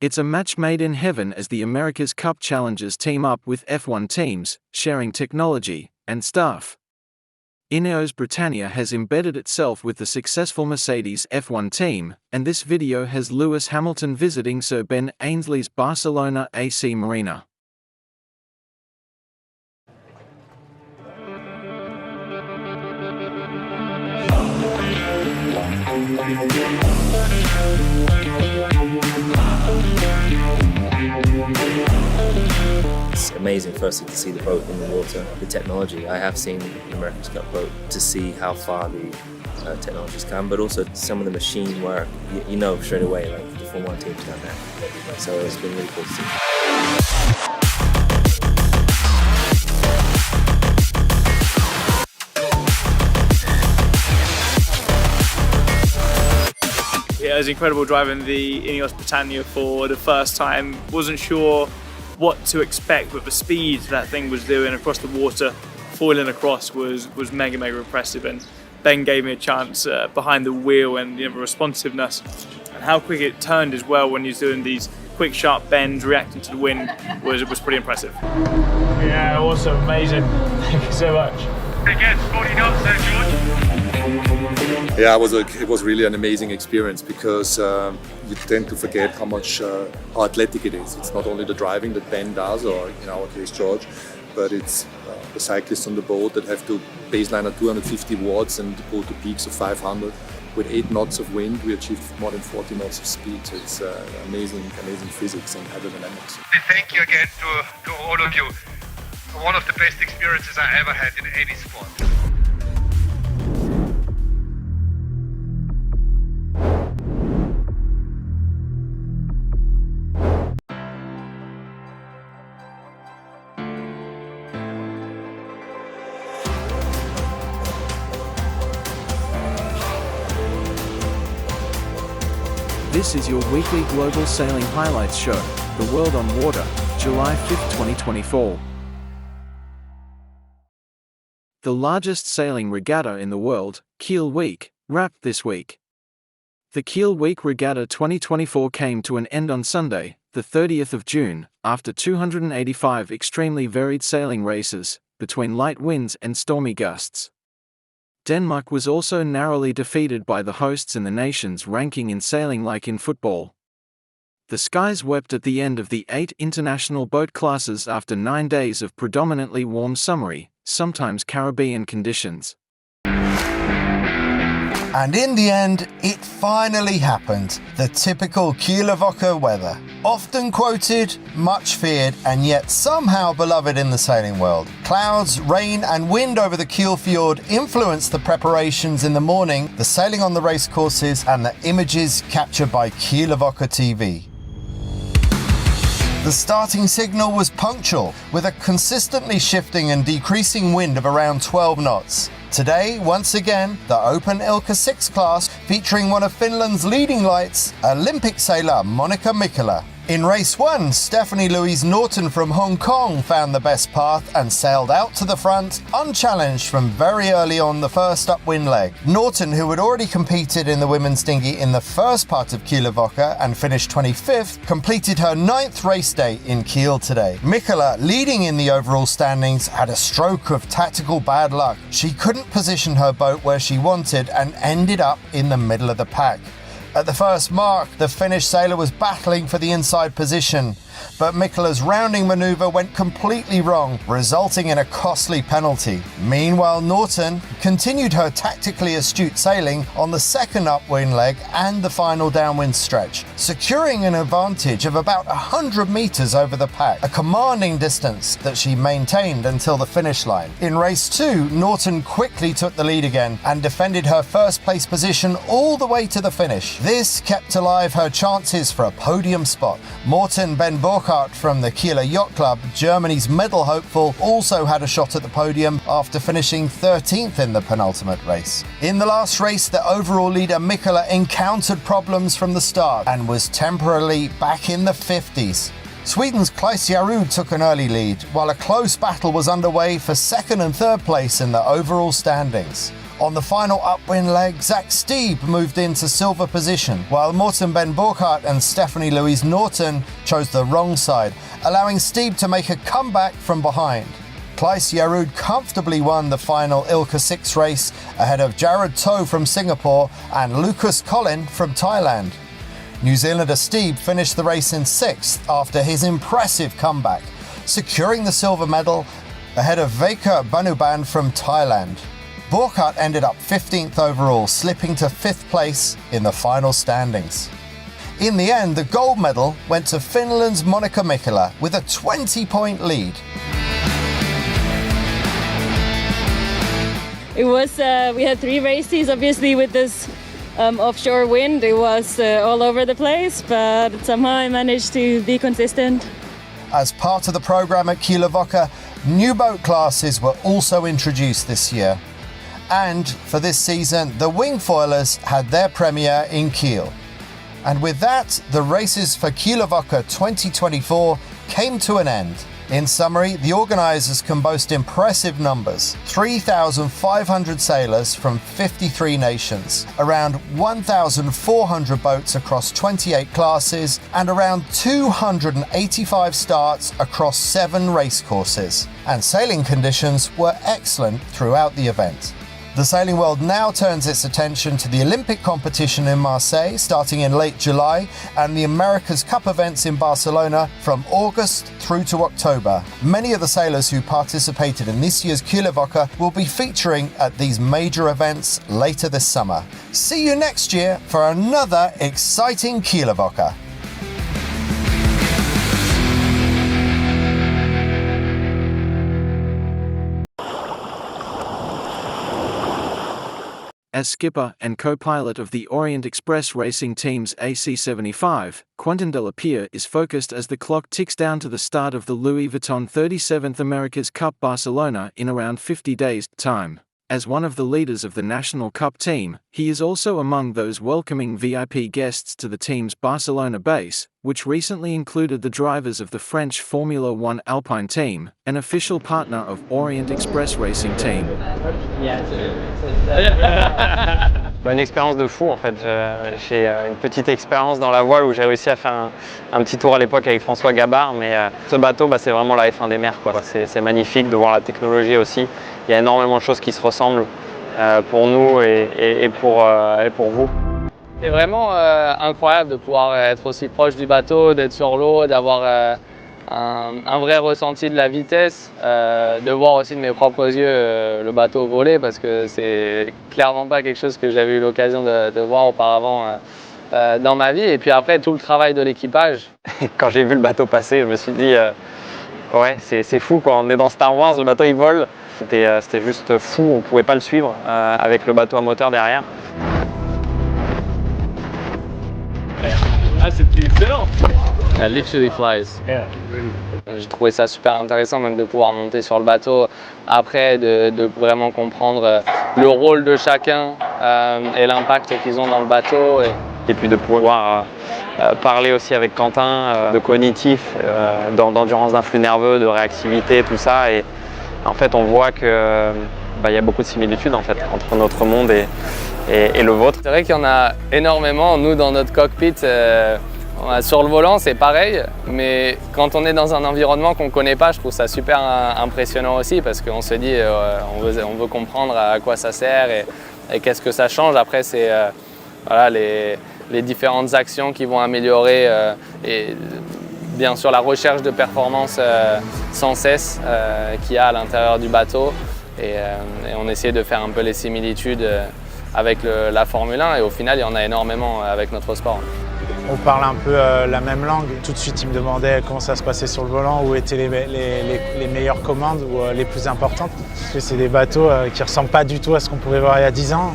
It's a match made in heaven as the America's Cup challengers team up with F1 teams, sharing technology and staff. Ineos Britannia has embedded itself with the successful Mercedes F1 team, and this video has Lewis Hamilton visiting Sir Ben Ainslie's Barcelona AC marina. It's amazing firstly to see the boat in the water, the technology. I have seen the America's Cup boat to see how far the technology's come, but also some of the machine work, you know straight away, like the Formula 1 team's done that. So it's been really cool to see. Yeah, it was incredible driving the Ineos Britannia for the first time. Wasn't sure what to expect, but the speed that thing was doing across the water, foiling across, was mega impressive. And Ben gave me a chance behind the wheel, and the responsiveness and how quick it turned as well when he's doing these quick sharp bends, reacting to the wind was pretty impressive. Yeah, awesome, amazing. Thank you so much. Again, 40 knots there, George. Yeah, it was really an amazing experience because you tend to forget how athletic it is. It's not only the driving that Ben does, or in our case George, but it's the cyclists on the boat that have to baseline at 250 watts and go to peaks of 500. With 8 knots of wind, we achieved more than 40 knots of speed. So it's amazing physics and hydrodynamics. Thank you again to all of you. One of the best experiences I ever had in any sport. This is your weekly global sailing highlights show, The World on Water, July 5, 2024. The largest sailing regatta in the world, Kiel Week, wrapped this week. The Kiel Week Regatta 2024 came to an end on Sunday, the 30th of June, after 285 extremely varied sailing races, between light winds and stormy gusts. Denmark was also narrowly defeated by the hosts in the nation's ranking in sailing like in football. The skies wept at the end of the 8 international boat classes after 9 days of predominantly warm summery, sometimes Caribbean conditions. And in the end, it finally happened. The typical Kiel weather. Often quoted, much feared, and yet somehow beloved in the sailing world. Clouds, rain, and wind over the Kiel fjord influenced the preparations in the morning, the sailing on the race courses, and the images captured by Kiel TV. The starting signal was punctual, with a consistently shifting and decreasing wind of around 12 knots. Today, once again, the Open Ilka 6 class featuring one of Finland's leading lights, Olympic sailor Monica Mikkola. In race 1, Stephanie Louise Norton from Hong Kong found the best path and sailed out to the front, unchallenged from very early on the first upwind leg. Norton, who had already competed in the women's dinghy in the first part of Kiel and finished 25th, completed her 9th race day in Kiel today. Mikkola, leading in the overall standings, had a stroke of tactical bad luck. She couldn't position her boat where she wanted and ended up in the middle of the pack. At the first mark, the Finnish sailor was battling for the inside position, but Mikkola's rounding manoeuvre went completely wrong, resulting in a costly penalty. Meanwhile, Norton continued her tactically astute sailing on the second upwind leg and the final downwind stretch, securing an advantage of about 100 meters over the pack, a commanding distance that she maintained until the finish line. In race 2, Norton quickly took the lead again and defended her first place position all the way to the finish. This kept alive her chances for a podium spot. Morten Ben Burkhardt from the Kiel Yacht Club, Germany's medal hopeful, also had a shot at the podium after finishing 13th in the penultimate race. In the last race, the overall leader Mikkola encountered problems from the start and was temporarily back in the 50s. Sweden's Klaus Jarud took an early lead, while a close battle was underway for second and third place in the overall standings. On the final upwind leg, Zach Stieb moved into silver position, while Morten Ben Borchardt and Stephanie Louise Norton chose the wrong side, allowing Stieb to make a comeback from behind. Klaes Yarud comfortably won the final ILCA 6 race ahead of Jared Toh from Singapore and Lucas Collin from Thailand. New Zealander Stieb finished the race in 6th after his impressive comeback, securing the silver medal ahead of Veika Banuban from Thailand. Borchardt ended up 15th overall, slipping to 5th place in the final standings. In the end, the gold medal went to Finland's Monika Mikkola with a 20-point lead. It was, we had 3 races, obviously, with this offshore wind. It was all over the place, but somehow I managed to be consistent. As part of the program at Kiel Week, new boat classes were also introduced this year. And for this season, the Wingfoilers had their premiere in Kiel. And with that, the races for Kiel Week 2024 came to an end. In summary, the organisers can boast impressive numbers: 3,500 sailors from 53 nations, around 1,400 boats across 28 classes, and around 285 starts across 7 racecourses. And sailing conditions were excellent throughout the event. The sailing world now turns its attention to the Olympic competition in Marseille starting in late July and the America's Cup events in Barcelona from August through to October. Many of the sailors who participated in this year's Kiel Week will be featuring at these major events later this summer. See you next year for another exciting Kiel Week. As skipper and co-pilot of the Orient Express Racing Team's AC75, Quentin Delapierre is focused as the clock ticks down to the start of the Louis Vuitton 37th America's Cup Barcelona in around 50 days' time. As one of the leaders of the National Cup team, he is also among those welcoming VIP guests to the team's Barcelona base, which recently included the drivers of the French Formula One Alpine team, an official partner of Orient Express Racing Team. Une expérience de fou en fait. J'ai une petite expérience dans la voile où j'ai réussi à faire un petit tour à l'époque avec François Gabard, mais ce bateau c'est vraiment la F1 des mers, quoi. C'est magnifique de voir la technologie aussi. Il y a énormément de choses qui se ressemblent pour nous et pour vous. C'est vraiment incroyable de pouvoir être aussi proche du bateau, d'être sur l'eau, d'avoir un vrai ressenti de la vitesse, de voir aussi de mes propres yeux le bateau voler, parce que c'est clairement pas quelque chose que j'avais eu l'occasion de voir auparavant dans ma vie. Et puis après, tout le travail de l'équipage. Quand j'ai vu le bateau passer, je me suis dit ouais, c'est fou quoi. On est dans Star Wars, le bateau il vole. C'était juste fou, on ne pouvait pas le suivre avec le bateau à moteur derrière. Ah, c'était excellent! It literally flies. Yeah. J'ai trouvé ça super intéressant même de pouvoir monter sur le bateau après, de vraiment comprendre le rôle de chacun et l'impact qu'ils ont dans le bateau. Et puis de pouvoir parler aussi avec Quentin de cognitif, d'endurance d'un flux nerveux, de réactivité, tout ça. Et en fait, on voit que y a beaucoup de similitudes en fait, entre notre monde et le vôtre. C'est vrai qu'il y en a énormément. Nous, dans notre cockpit, sur le volant, c'est pareil. Mais quand on est dans un environnement qu'on ne connaît pas, je trouve ça super impressionnant aussi parce qu'on se dit on veut comprendre à quoi ça sert et qu'est-ce que ça change. Après, c'est voilà, les différentes actions qui vont améliorer et bien sûr la recherche de performance sans cesse qu'il y a à l'intérieur du bateau. Et on essaie de faire un peu les similitudes avec la Formule 1 et au final il y en a énormément avec notre sport. On parle un peu la même langue. Tout de suite il me demandait comment ça se passait sur le volant, où étaient les meilleures commandes ou les plus importantes. Parce que c'est des bateaux qui ne ressemblent pas du tout à ce qu'on pouvait voir il y a 10 ans.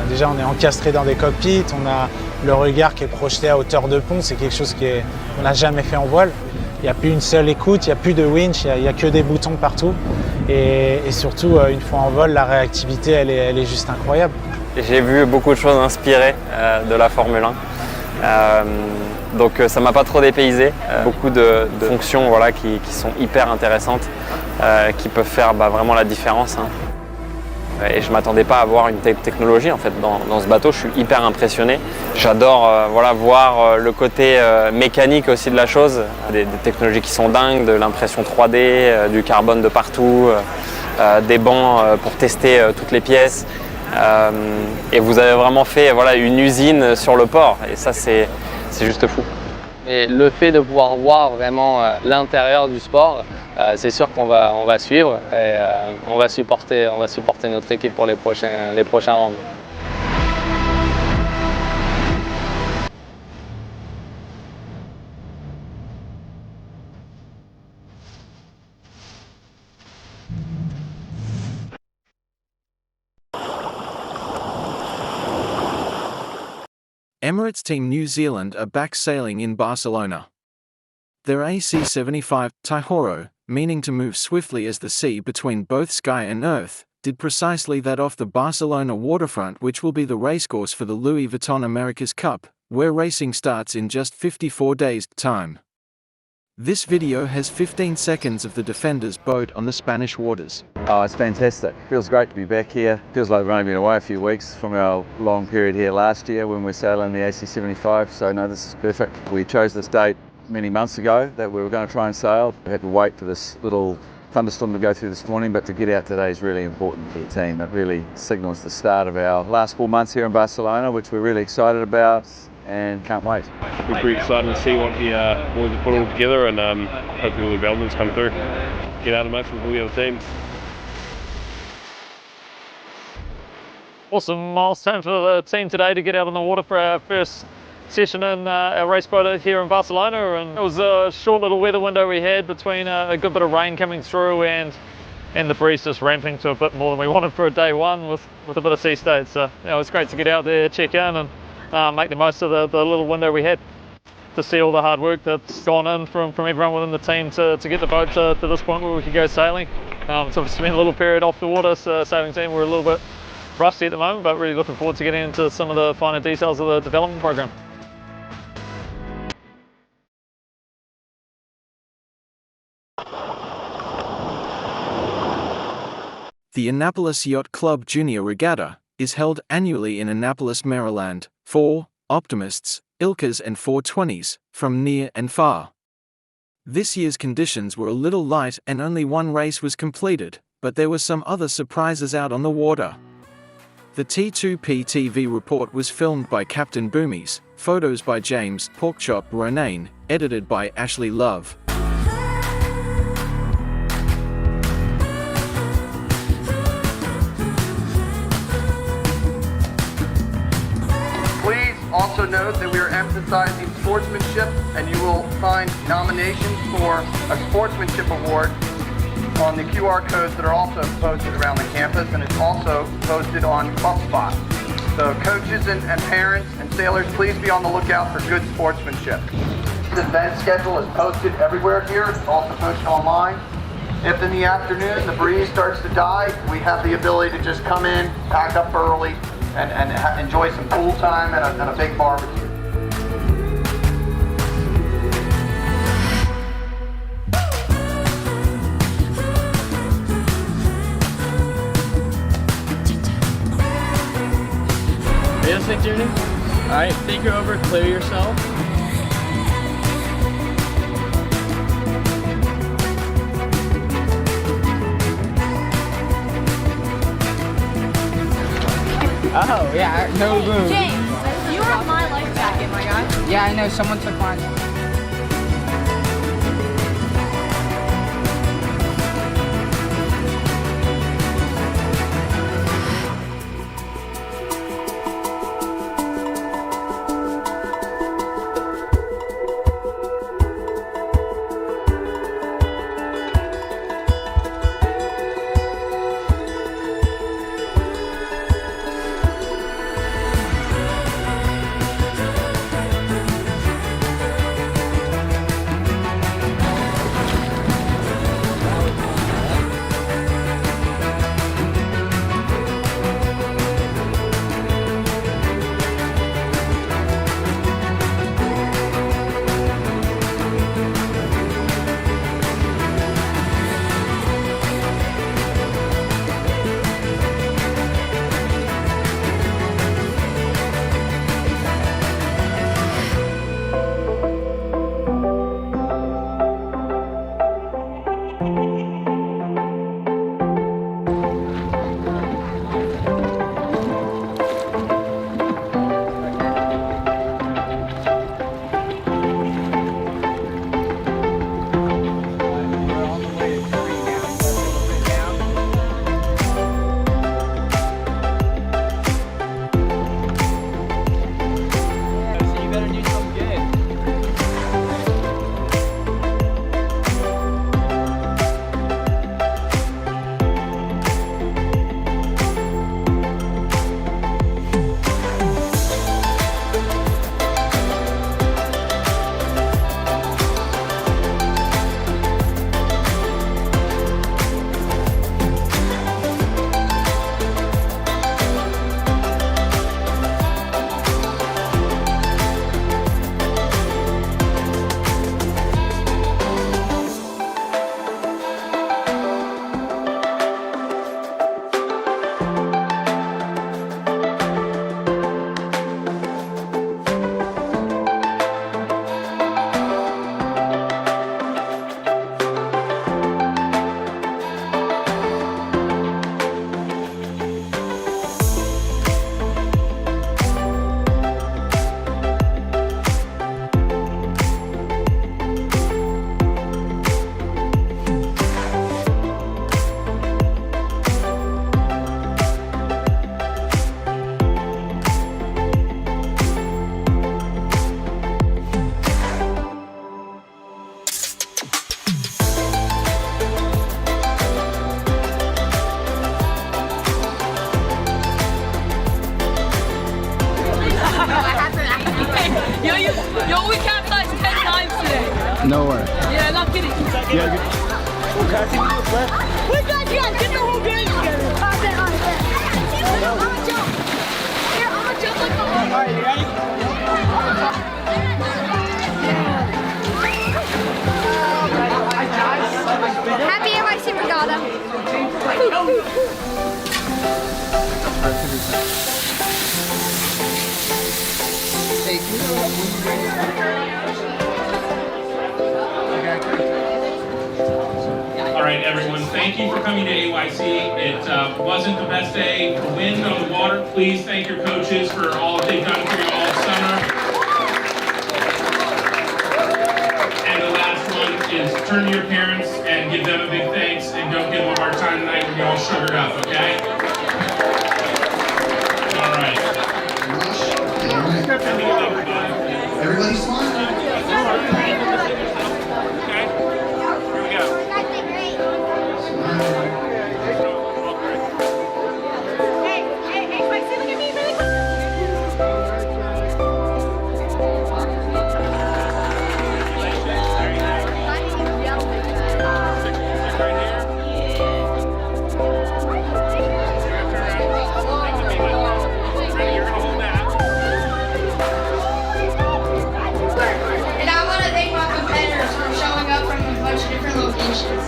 Déjà on est encastré dans des cockpits, on a le regard qui est projeté à hauteur de pont, c'est quelque chose qu'on n'a jamais fait en voile. Il n'y a plus une seule écoute, il n'y a plus de winch, il n'y a que des boutons partout. Et surtout, une fois en vol, la réactivité, elle est juste incroyable. J'ai vu beaucoup de choses inspirées de la Formule 1. Donc ça ne m'a pas trop dépaysé. Beaucoup de fonctions voilà, qui sont hyper intéressantes, qui peuvent faire vraiment la différence. et je ne m'attendais pas à voir une telle technologie en fait dans ce bateau. Je suis hyper impressionné. J'adore voilà, voir le côté mécanique aussi de la chose, des technologies qui sont dingues, de l'impression 3D, du carbone de partout, des bancs pour tester toutes les pièces. Et vous avez vraiment fait voilà, une usine sur le port et ça c'est juste fou. Et le fait de pouvoir voir vraiment l'intérieur du sport, c'est sûr qu'on va suivre et on va supporter notre équipe pour les prochains rounds. Emirates Team New Zealand are back sailing in Barcelona. Their AC-75 Taihoro, meaning to move swiftly as the sea between both sky and earth, did precisely that off the Barcelona waterfront, which will be the racecourse for the Louis Vuitton America's Cup, where racing starts in just 54 days' time. This video has 15 seconds of the Defender's boat on the Spanish waters. Oh, it's fantastic. Feels great to be back here. Feels like we've only been away a few weeks from our long period here last year when we were sailing the AC-75, so no, this is perfect. We chose this date many months ago that we were going to try and sail. We had to wait for this little thunderstorm to go through this morning, but to get out today is really important for the team. It really signals the start of our last 4 months here in Barcelona, which we're really excited about and can't wait. We're pretty excited to see what the boys have put all together and hopefully all the developments come through. Get out of motion with all the other teams. Awesome milestone for the team today to get out on the water for our first session in our race boat here in Barcelona, and it was a short little weather window we had between a good bit of rain coming through and the breeze just ramping to a bit more than we wanted for a day one with a bit of sea state. So it was great to get out there, check in and make the most of the little window we had, to see all the hard work that's gone in from everyone within the team to get the boat to this point where we could go sailing. So we've spent a little period off the water, so sailing team we're a little bit rusty at the moment, but really looking forward to getting into some of the finer details of the development program. The Annapolis Yacht Club Junior Regatta is held annually in Annapolis, Maryland, for optimists, Ilkas and 420s, from near and far. This year's conditions were a little light and only one race was completed, but there were some other surprises out on the water. The T2P TV report was filmed by Captain Boomies, photos by James Porkchop Ronayne, edited by Ashley Love. Also note that we are emphasizing sportsmanship, and you will find nominations for a sportsmanship award on the QR codes that are also posted around the campus, and it's also posted on ClubSpot. So coaches and parents and sailors, please be on the lookout for good sportsmanship. The event schedule is posted everywhere here. It's also posted online. If in the afternoon the breeze starts to die, we have the ability to just come in, pack up early, and enjoy some pool time and a big barbecue. Ainslie Jnr. Alright, take her over, clear yourself. Oh, yeah, no room. James, you have my life jacket, my guy. Yeah, I know, someone took mine. No way. Yeah, not kidding. Yeah, We got you guys. Get the whole game together. I bet. I'm gonna jump. Here, I'm gonna jump like the whole. All right, you ready? Happy NYC Regatta. All right, everyone, thank you for coming to AYC. It wasn't the best day for wind on the water. Please thank your coaches for all that they've done for you all summer. And the last one is turn to your parents and give them a big thanks, and don't give them a hard time tonight when you're all sugared up, okay? All right. Everybody smile. And I want to thank my competitors for showing up from a bunch of different locations.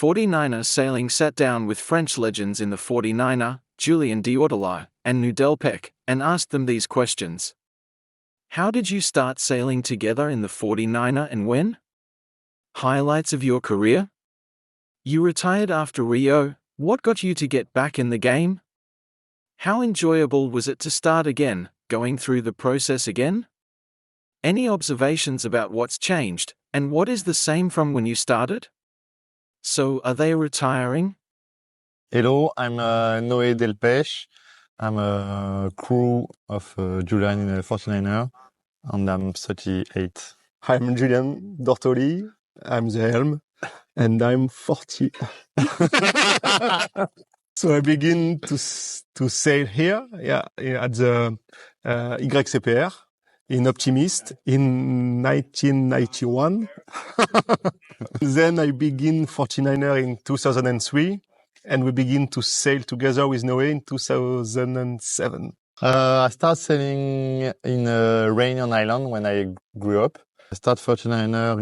49er sailing sat down with French legends in the 49er, Julien Deordelais and Noudel Peck, and asked them these questions. How did you start sailing together in the 49er and when? Highlights of your career? You retired after Rio, what got you to get back in the game? How enjoyable was it to start again, going through the process again? Any observations about what's changed, and what is the same from when you started? So, are they retiring? Hello, I'm Noé Delpech. I'm a crew of Julian in a 49er, and I'm 38. I'm Julian Dortoli. I'm the helm, and I'm 40. So I begin to sail here, at the YCPR in Optimist in 1991. Then I begin 49er in 2003, and we begin to sail together with Noé in 2007. I started sailing in Réunion Island when I grew up. I started 49er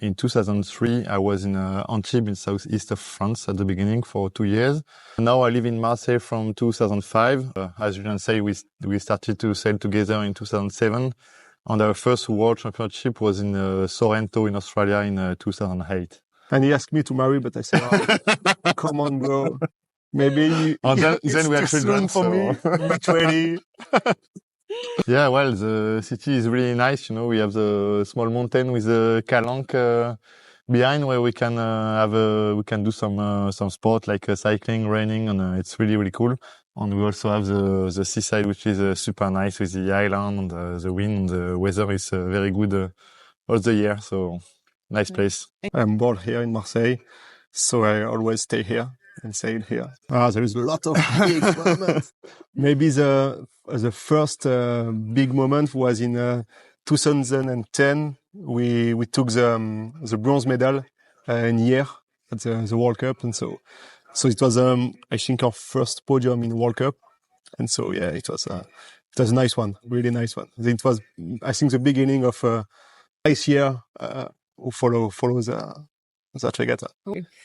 in 2003. I was in Antibes in southeast of France at the beginning for 2 years. Now I live in Marseille from 2005. As you can say, we started to sail together in 2007. And our first World Championship was in Sorrento in Australia in 2008. And he asked me to marry, but I said, oh, come on, bro. Maybe then we it's too soon for me. I'm not ready. Yeah, well, the city is really nice. You know, we have the small mountain with the Calanque behind where we can we can do some sport like cycling, running, and it's really, really cool. And we also have the seaside, which is super nice with the island and the wind. The weather is very good all the year. So nice place. I'm born here in Marseille, so I always stay here and sail here. There is a lot of big moments. Maybe the first big moment was in 2010. We took the bronze medal in year at the World Cup, and so it was I think our first podium in World Cup, and so yeah, it was a nice one, really nice one. It was, I think, the beginning of a nice year who follow that regatta.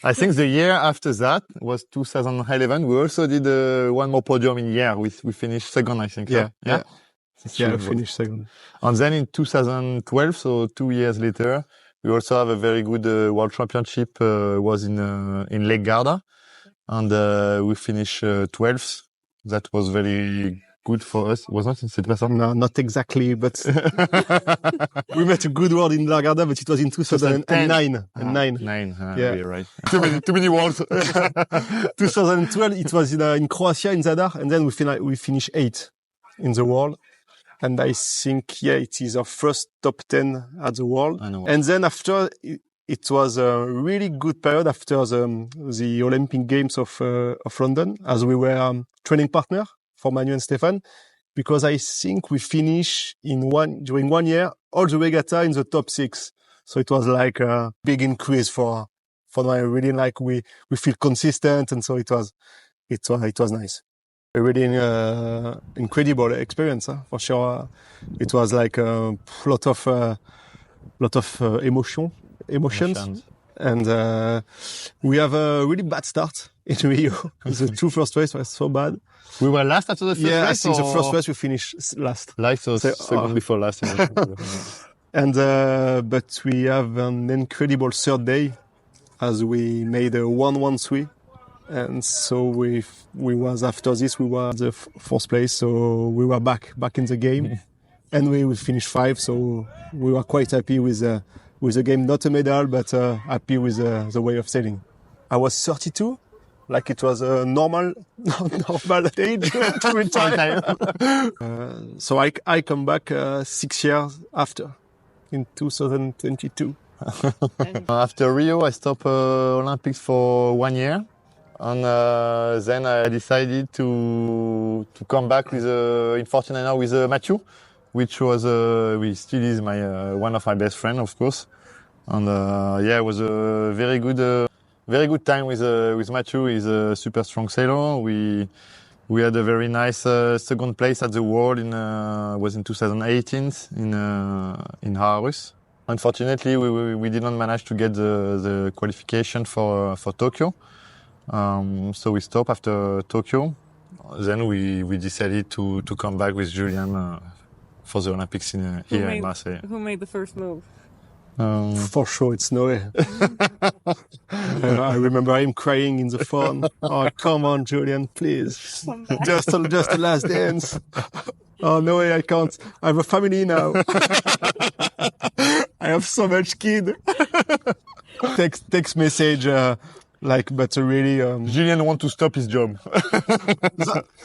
I think the year after that was 2011. We also did one more podium in year. We finished second, I think. Yeah. We finished second. And then in 2012, so 2 years later, we also have a very good World Championship. Was in Lake Garda, and we finished 12th. That was very good for us. Was not c'est pas ça? No, not exactly, but we met a good world in La Garda, but it was in 2009. Yeah, you're right. Too many worlds. 2012, it was in Croatia, in Zadar, and then we finished 8th in the world. And I think, it is our first top 10 at the world. And then after, it was a really good period after the Olympic Games of London, as we were training partner for Manu and Stefan, because I think we finished during 1 year all the regatta in the top 6. So it was like a big increase for me. Really like we feel consistent, and so it was nice. A really incredible experience, for sure. It was like a lot of emotions. And we have a really bad start in Rio. The 2 first races were so bad. We were last after the first race? Yeah, I think the first race we finished last. So second before last. And but we have an incredible third day, as we made a 1-1-3. And so we was after this, we were the 4th place. So we were back in the game. And we finished 5. So we were quite happy with the game. Not a medal, but happy with the way of sailing. I was 32. Like it was a normal age to retire. So I come back 6 years after, in 2022. After Rio, I stopped Olympics for 1 year. And then I decided to come back with in 49er with Mathieu, which was still is my one of my best friends, of course. And it was a very good time with Mathieu. He's a super strong sailor. We had a very nice second place at the World was in 2018 in Aarhus. Unfortunately, we did not manage to get the qualification for Tokyo. So we stopped after Tokyo. Then we decided to come back with Julian for the Olympics here in Marseille. Who made the first move? For sure, it's Noé. I remember him crying in the phone. Oh, come on, Julian, please. Just the last dance. Oh, Noé, I can't. I have a family now. I have so much kid. Text message, but really... Julian want to stop his job.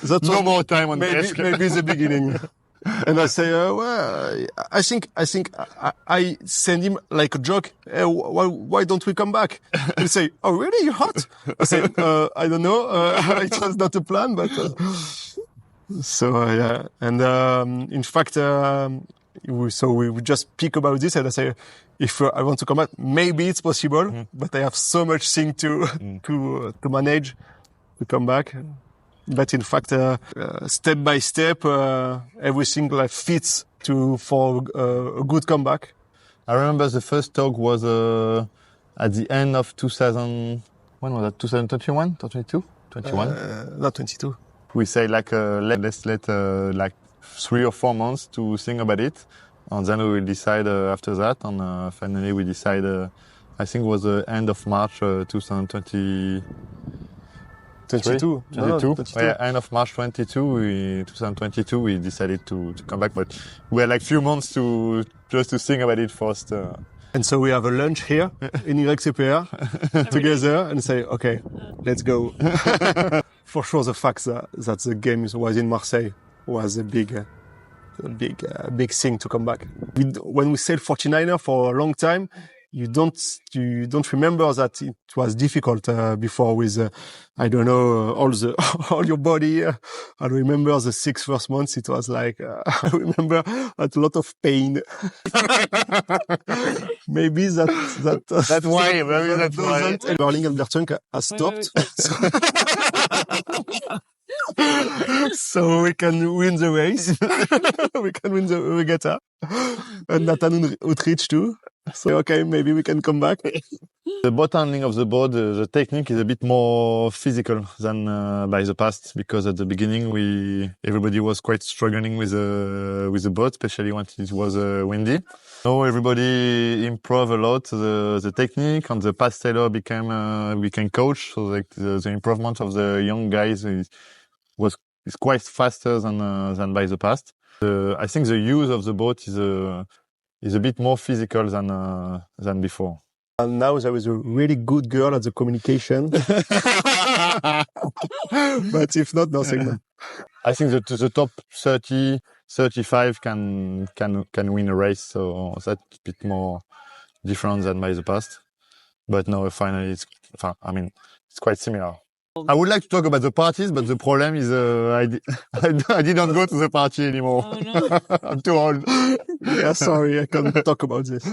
That's no more time on desk. Maybe the beginning. And I say, I think I send him like a joke. Hey, why don't we come back? And he say, oh really? You're hot? I say, I don't know. It was not a plan, but yeah. And in fact, we just speak about this, and I say, if I want to come back, maybe it's possible, but I have so much thing to manage to come back. But in fact, step by step, everything fits for a good comeback. I remember the first talk was at the end of 2000. When was that? 2021, 2022, 21? Not 22. We say let's let 3 or 4 months to think about it, and then we will decide after that. And finally, we decide. I think it was the end of March 2020. 22. No, 22. Yeah, end of March 2022, we decided to come back, but we had few months to think about it first. And so we have a lunch here in YCPR together and say, okay, let's go. For sure, the fact that the game was in Marseille was a big thing to come back. When we sailed 49er for a long time, you don't remember that it was difficult before with I don't know all your body. I remember the 6 first months. It was I remember a lot of pain. Maybe that's why. Maybe that's why. Berling Albertunk has stopped. So we can win the race. We can win the regatta. And Nathan Outreach too. So, okay, maybe we can come back. The boat handling of the boat, the technique is a bit more physical than by the past, because at the beginning everybody was quite struggling with the boat, especially when it was windy. Now everybody improved a lot the technique, and the past sailor became coach. So the improvement of the young guys was is quite faster than by the past. I think the use of the boat is a bit more physical than before. And now there is a really good girl at the communication. But if not, nothing. I think that the top 30, 35 can win a race, so that's a bit more different than by the past. But no, finally, it's quite similar. I would like to talk about the parties, but the problem is I didn't go to the party anymore. Oh, no. I'm too old. Yeah, sorry, I can't talk about this.